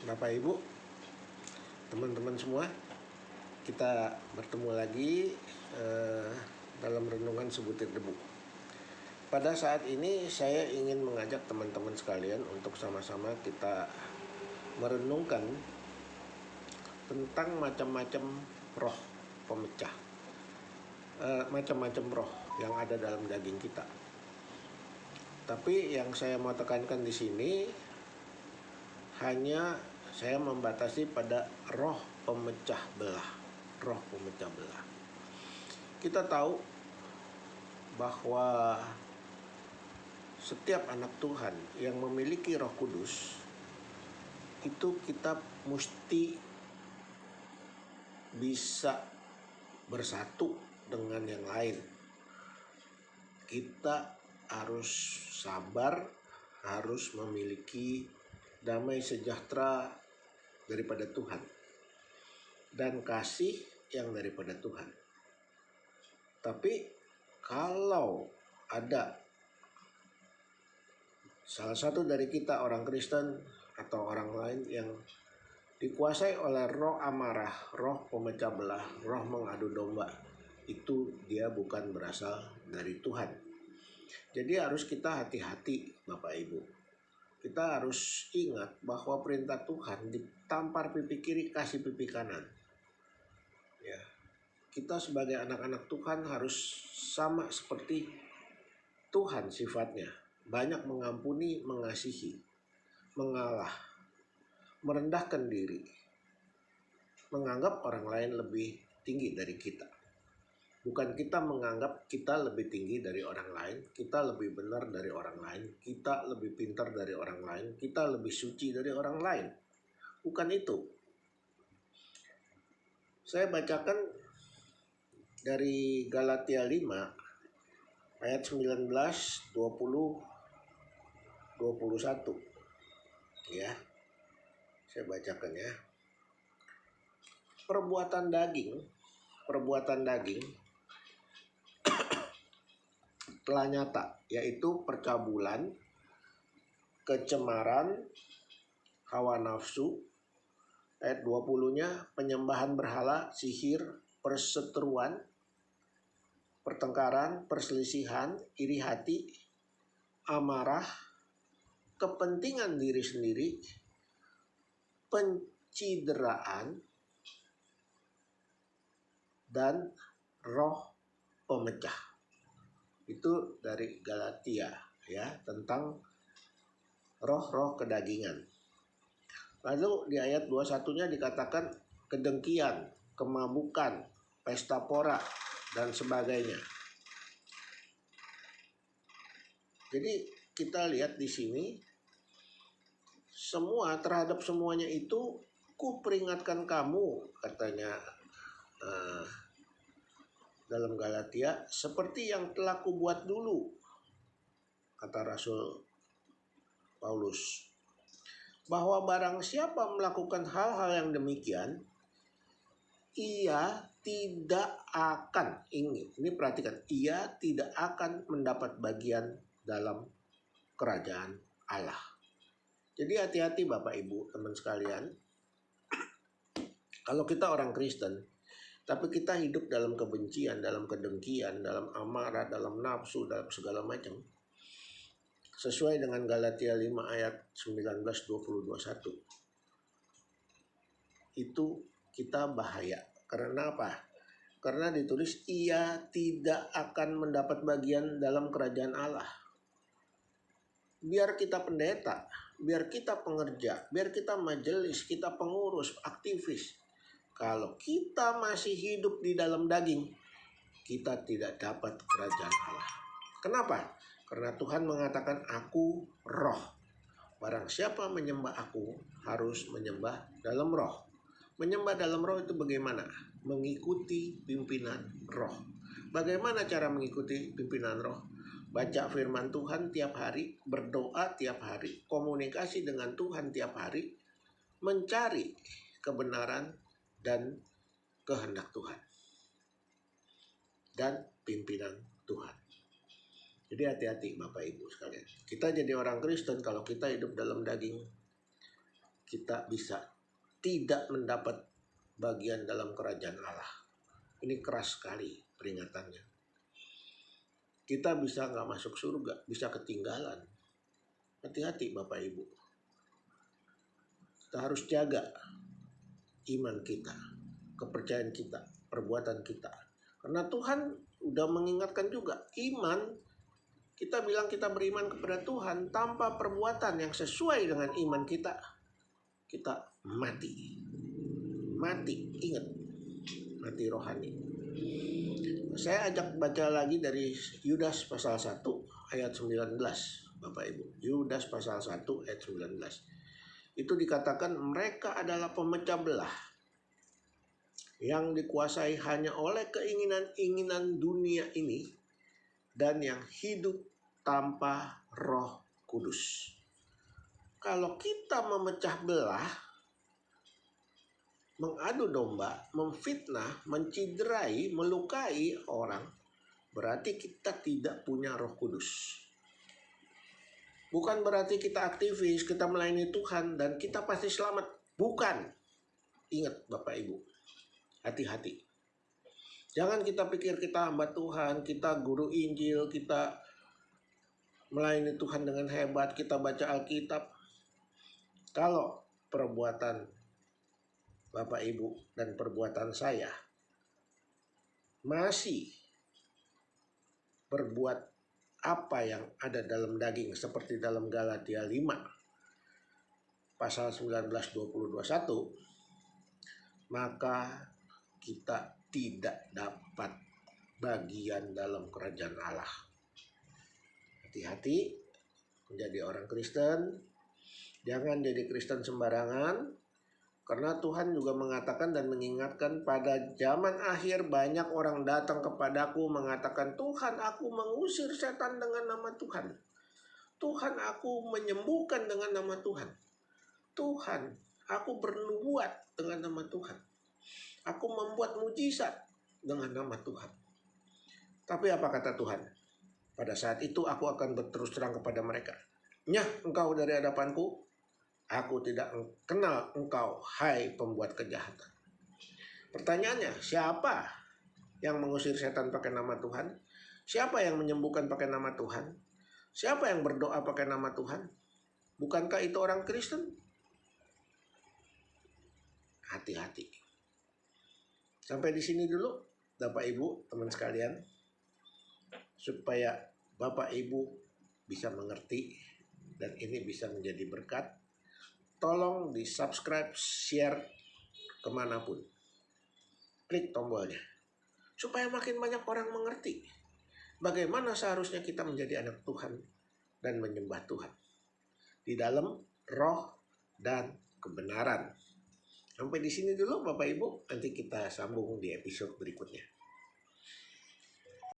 Bapak Ibu, teman-teman semua, kita bertemu lagi dalam renungan sebutir debu. Pada saat ini saya ingin mengajak teman-teman sekalian untuk sama-sama kita merenungkan tentang macam-macam roh pemecah, macam-macam roh yang ada dalam daging kita. Tapi yang saya mau tekankan di sini hanya saya membatasi pada roh pemecah belah. Roh pemecah belah. Kita tahu bahwa setiap anak Tuhan yang memiliki Roh Kudus itu kita mesti bisa bersatu dengan yang lain. Kita harus sabar, harus memiliki damai sejahtera daripada Tuhan dan kasih yang daripada Tuhan. Tapi kalau ada salah satu dari kita orang Kristen atau orang lain yang dikuasai oleh roh amarah, roh pemecah belah, roh mengadu domba, itu dia bukan berasal dari Tuhan. Jadi harus kita hati-hati Bapak Ibu. Kita harus ingat bahwa perintah Tuhan ditampar pipi kiri, kasih pipi kanan. Ya, kita sebagai anak-anak Tuhan harus sama seperti Tuhan sifatnya. Banyak mengampuni, mengasihi, mengalah, merendahkan diri, menganggap orang lain lebih tinggi dari kita. Bukan kita menganggap kita lebih tinggi dari orang lain, kita lebih benar dari orang lain, kita lebih pintar dari orang lain, kita lebih suci dari orang lain. Bukan itu. Saya bacakan dari Galatia 5 ayat 19, 20, 21. Ya. Saya bacakan ya. Perbuatan daging telah nyata, yaitu percabulan, kecemaran, hawa nafsu. Ayat 20-nya penyembahan berhala, sihir, perseteruan, pertengkaran, perselisihan, iri hati, amarah, kepentingan diri sendiri, pencideraan, dan roh pemecah. Itu dari Galatia ya, tentang roh-roh kedagingan. Lalu di ayat 21-nya dikatakan kedengkian, kemabukan, pesta pora, dan sebagainya. Jadi kita lihat di sini terhadap semuanya itu kuperingatkan kamu, katanya dalam Galatia, seperti yang telah kubuat dulu, kata Rasul Paulus, bahwa barang siapa melakukan hal-hal yang demikian, ia tidak akan, ini perhatikan, ia tidak akan mendapat bagian dalam kerajaan Allah. Jadi hati-hati Bapak Ibu, teman sekalian. Kalau kita orang Kristen, tapi kita hidup dalam kebencian, dalam kedengkian, dalam amarah, dalam nafsu, dalam segala macam, sesuai dengan Galatia 5 ayat 19, 20, 21, itu kita bahaya. Karena apa? Karena ditulis ia tidak akan mendapat bagian dalam kerajaan Allah. Biar kita pendeta, biar kita pengerja, biar kita majelis, kita pengurus, aktivis, kalau kita masih hidup di dalam daging, kita tidak dapat kerajaan Allah. Kenapa? Karena Tuhan mengatakan aku roh. Barang siapa menyembah aku harus menyembah dalam roh. Menyembah dalam roh itu bagaimana? Mengikuti pimpinan roh. Bagaimana cara mengikuti pimpinan roh? Baca firman Tuhan tiap hari, berdoa tiap hari, komunikasi dengan Tuhan tiap hari, mencari kebenaran dan kehendak Tuhan dan pimpinan Tuhan. Jadi hati-hati Bapak Ibu sekalian. Kita jadi orang Kristen kalau kita hidup dalam daging, kita bisa tidak mendapat bagian dalam kerajaan Allah. Ini keras sekali peringatannya. Kita bisa nggak masuk surga, bisa ketinggalan. Hati-hati Bapak Ibu. Kita harus jaga iman kita, kepercayaan kita, perbuatan kita. Karena Tuhan udah mengingatkan juga, iman, kita bilang kita beriman kepada Tuhan tanpa perbuatan yang sesuai dengan iman kita mati. Mati, ingat, mati rohani. Saya ajak baca lagi dari Yudas pasal 1 ayat 19, Bapak Ibu. Yudas pasal 1 ayat 19. Itu dikatakan mereka adalah pemecah belah yang dikuasai hanya oleh keinginan-keinginan dunia ini dan yang hidup tanpa Roh Kudus. Kalau kita memecah belah, mengadu domba, memfitnah, menciderai, melukai orang, berarti kita tidak punya Roh Kudus. Bukan berarti kita aktivis, kita melayani Tuhan dan kita pasti selamat. Bukan. Ingat Bapak Ibu, hati-hati. Jangan kita pikir kita hamba Tuhan, kita guru Injil, kita melayani Tuhan dengan hebat, kita baca Alkitab. Kalau perbuatan Bapak Ibu dan perbuatan saya masih berbuat apa yang ada dalam daging seperti dalam Galatia 5 pasal 19-20-21, maka kita tidak dapat bagian dalam kerajaan Allah. Hati-hati menjadi orang Kristen. Jangan jadi Kristen sembarangan. Karena Tuhan juga mengatakan dan mengingatkan pada zaman akhir banyak orang datang kepadaku mengatakan, Tuhan, aku mengusir setan dengan nama Tuhan. Tuhan, aku menyembuhkan dengan nama Tuhan. Tuhan, aku bernubuat dengan nama Tuhan. Aku membuat mujizat dengan nama Tuhan. Tapi apa kata Tuhan? Pada saat itu aku akan berterus terang kepada mereka. Nyah engkau dari hadapanku. Aku tidak kenal engkau, hai pembuat kejahatan. Pertanyaannya, siapa yang mengusir setan pakai nama Tuhan? Siapa yang menyembuhkan pakai nama Tuhan? Siapa yang berdoa pakai nama Tuhan? Bukankah itu orang Kristen? Hati-hati. Sampai di sini dulu, Bapak Ibu, teman sekalian. Supaya Bapak Ibu bisa mengerti dan ini bisa menjadi berkat. Tolong di subscribe, share kemanapun. Klik tombolnya. Supaya makin banyak orang mengerti bagaimana seharusnya kita menjadi anak Tuhan dan menyembah Tuhan. Di dalam roh dan kebenaran. Sampai di sini dulu Bapak Ibu. Nanti kita sambung di episode berikutnya.